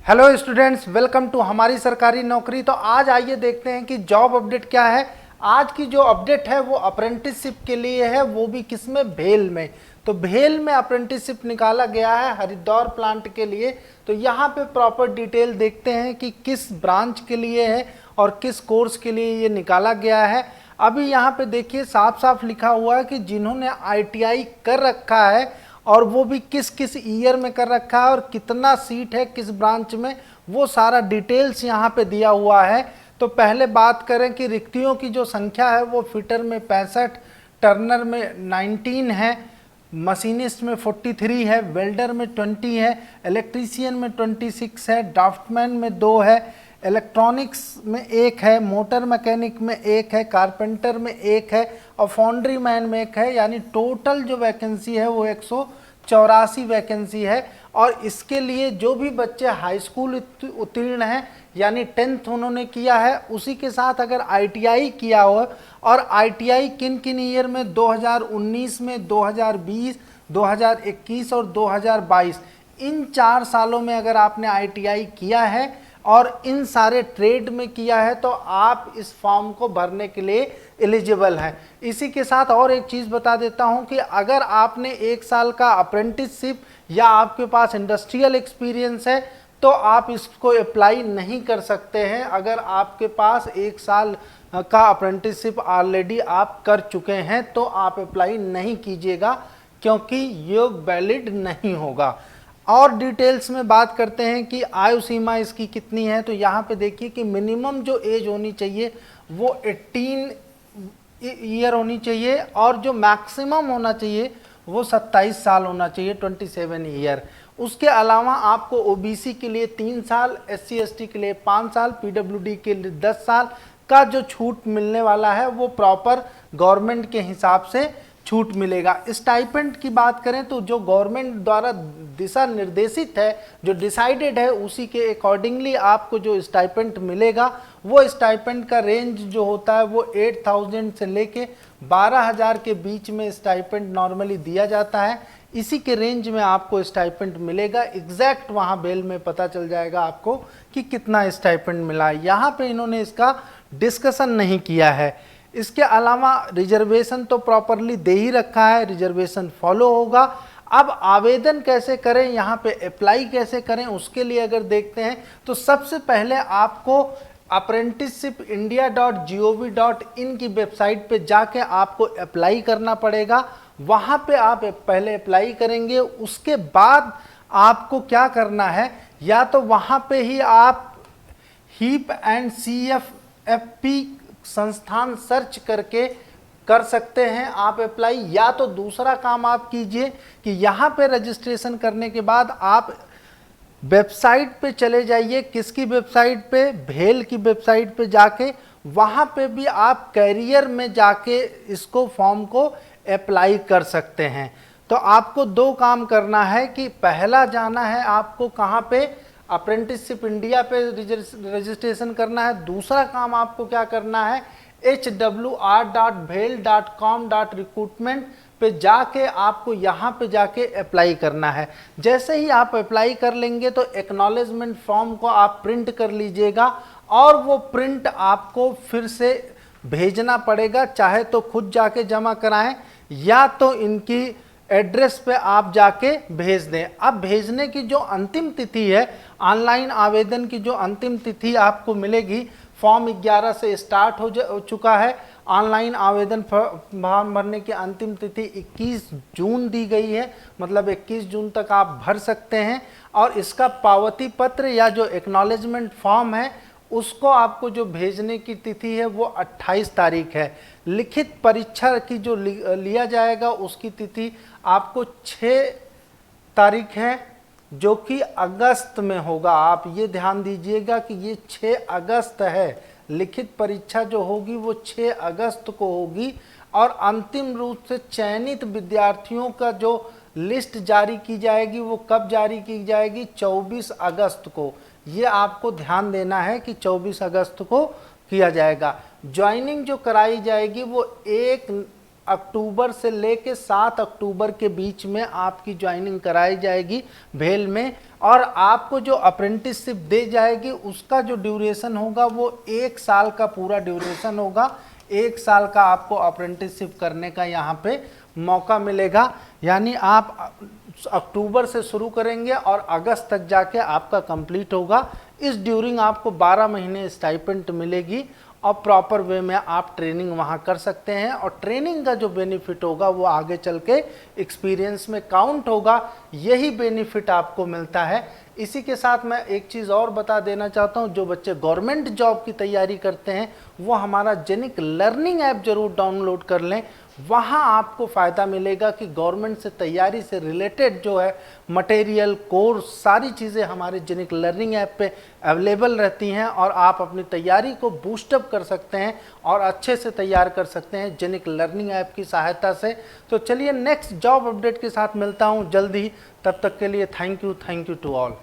Hello students, welcome to हमारी सरकारी नौकरी। तो आज आइए देखते हैं कि जॉब अपडेट क्या है। आज की जो अपडेट है वो अप्रेंटिसशिप के लिए है, वो भी किसमें, भेल में। तो भेल में अप्रेंटिसशिप निकाला गया है हरिद्वार प्लांट के लिए। तो यहाँ पे प्रॉपर डिटेल देखते हैं कि किस ब्रांच के लिए है और किस कोर्स के लिए ये निकाला गया है। अभी यहाँ पे देखिए साफ साफ लिखा हुआ है कि जिन्होंने ITI कर रखा है और वो भी किस किस ईयर में कर रखा है और कितना सीट है किस ब्रांच में, वो सारा डिटेल्स यहाँ पे दिया हुआ है। तो पहले बात करें कि रिक्तियों की जो संख्या है वो फिटर में 65, टर्नर में 19 है, मशीनिस्ट में 43 है, वेल्डर में 20 है, इलेक्ट्रीशियन में 26 है, ड्राफ्टमैन में 2 है, इलेक्ट्रॉनिक्स में 1 है, मोटर मैकेनिक में 1 है, कारपेंटर में 1 है और फाउंड्री मैन में 1 है। यानी टोटल जो वैकेंसी है वो 184 वैकेंसी है। और इसके लिए जो भी बच्चे हाई स्कूल उत्तीर्ण हैं यानी 10th उन्होंने किया है, उसी के साथ अगर ITI किया हो, और ITI किन किन ईयर में, 2019 में, 2020, 2021 और 2022, इन 4 सालों में अगर आपने ITI किया है और इन सारे ट्रेड में किया है तो आप इस फॉर्म को भरने के लिए एलिजिबल हैं। इसी के साथ और एक चीज़ बता देता हूं कि अगर आपने 1 साल का अप्रेंटिसशिप या आपके पास इंडस्ट्रियल एक्सपीरियंस है तो आप इसको अप्लाई नहीं कर सकते हैं। अगर आपके पास 1 साल का अप्रेंटिसशिप ऑलरेडी आप कर चुके हैं तो आप अप्लाई नहीं कीजिएगा, क्योंकि ये वैलिड नहीं होगा। और डिटेल्स में बात करते हैं कि आयु सीमा इसकी कितनी है। तो यहाँ पे देखिए कि मिनिमम जो एज होनी चाहिए वो 18 ईयर होनी चाहिए और जो मैक्सिमम होना चाहिए वो 27 साल होना चाहिए, 27 ईयर। उसके अलावा आपको OBC के लिए 3 साल, SC ST के लिए 5 साल, PWD के लिए 10 साल का जो छूट मिलने वाला है वो प्रॉपर गवर्नमेंट के हिसाब से छूट मिलेगा। स्टाइपेंड की बात करें तो जो गवर्नमेंट द्वारा दिशा निर्देशित है, जो डिसाइडेड है, उसी के अकॉर्डिंगली आपको जो स्टाइपेंड मिलेगा वो स्टाइपेंड का रेंज जो होता है वो 8,000 से लेके 12,000 के बीच में स्टाइपेंड नॉर्मली दिया जाता है। इसी के रेंज में आपको स्टाइपेंड मिलेगा। एग्जैक्ट वहाँ बेल में पता चल जाएगा आपको कि कितना स्टाइपेंड मिला है। यहाँ पे इन्होंने इसका डिस्कशन नहीं किया है। इसके अलावा रिजर्वेशन तो प्रॉपरली दे ही रखा है, रिजर्वेशन फॉलो होगा। अब आवेदन कैसे करें, यहाँ पे अप्लाई कैसे करें, उसके लिए अगर देखते हैं तो सबसे पहले आपको apprenticeshipindia.gov.in की वेबसाइट पे जाके आपको अप्लाई करना पड़ेगा। वहाँ पे आप पहले अप्लाई करेंगे, उसके बाद आपको क्या करना है, या तो वहाँ पे ही आप HEAP एंड CFFP संस्थान सर्च करके कर सकते हैं आप अप्लाई। या तो दूसरा काम आप कीजिए कि यहाँ पे रजिस्ट्रेशन करने के बाद आप वेबसाइट पे चले जाइए। किसकी वेबसाइट पे, भेल की वेबसाइट पे जाके वहाँ पे भी आप कैरियर में जाके इसको फॉर्म को अप्लाई कर सकते हैं। तो आपको 2 काम करना है कि पहला जाना है आपको कहाँ पे, अप्रेंटिसशिप इंडिया पे रजिस्ट्रेशन करना है। दूसरा काम आपको क्या करना है, hwr.bhel.com.recruitment पे जाके आपको यहाँ पे जाके अप्लाई करना है। जैसे ही आप अप्लाई कर लेंगे तो एक्नॉलेजमेंट फॉर्म को आप प्रिंट कर लीजिएगा और वो प्रिंट आपको फिर से भेजना पड़ेगा। चाहे तो खुद जाके जमा कराएं या तो इनकी एड्रेस पे आप जाके भेज दें। अब भेजने की जो अंतिम तिथि है, ऑनलाइन आवेदन की जो अंतिम तिथि आपको मिलेगी, फॉर्म 11 से स्टार्ट हो चुका है। ऑनलाइन आवेदन फॉर्म भरने की अंतिम तिथि 21 जून दी गई है, मतलब 21 जून तक आप भर सकते हैं। और इसका पावती पत्र या जो एक्नॉलेजमेंट फॉर्म है उसको आपको जो भेजने की तिथि है वो 28 तारीख है। लिखित परीक्षा की जो लिया जाएगा उसकी तिथि आपको 6 तारीख है, जो कि अगस्त में होगा। आप ये ध्यान दीजिएगा कि ये 6 अगस्त है। लिखित परीक्षा जो होगी वो 6 अगस्त को होगी और अंतिम रूप से चयनित विद्यार्थियों का जो लिस्ट जारी की जाएगी वो कब जारी की जाएगी, 24 अगस्त को। ये आपको ध्यान देना है कि 24 अगस्त को किया जाएगा। ज्वाइनिंग जो कराई जाएगी वो 1 अक्टूबर से लेके 7 अक्टूबर के बीच में आपकी ज्वाइनिंग कराई जाएगी भेल में। और आपको जो अप्रेंटिसशिप दे जाएगी उसका जो ड्यूरेशन होगा वो 1 साल का पूरा ड्यूरेशन होगा। 1 साल का आपको अप्रेंटिसशिप करने का यहाँ पे मौका मिलेगा। यानी आप अक्टूबर से शुरू करेंगे और अगस्त तक जाके आपका कंप्लीट होगा। इस ड्यूरिंग आपको 12 महीने स्टाइपेंड मिलेगी और प्रॉपर वे में आप ट्रेनिंग वहाँ कर सकते हैं। और ट्रेनिंग का जो बेनिफिट होगा वो आगे चल के एक्सपीरियंस में काउंट होगा। यही बेनिफिट आपको मिलता है। इसी के साथ मैं एक चीज़ और बता देना चाहता हूँ, जो बच्चे गवर्नमेंट जॉब की तैयारी करते हैं वो हमारा जेनिक लर्निंग ऐप जरूर डाउनलोड कर लें। वहाँ आपको फ़ायदा मिलेगा कि गवर्नमेंट से तैयारी से रिलेटेड जो है मटेरियल, कोर्स, सारी चीज़ें हमारे जेनिक लर्निंग ऐप पे अवेलेबल रहती हैं और आप अपनी तैयारी को बूस्टअप कर सकते हैं और अच्छे से तैयार कर सकते हैं जेनिक लर्निंग ऐप की सहायता से। तो चलिए नेक्स्ट जॉब अपडेट के साथ मिलता हूँ जल्द ही। तब तक के लिए थैंक यू टू ऑल।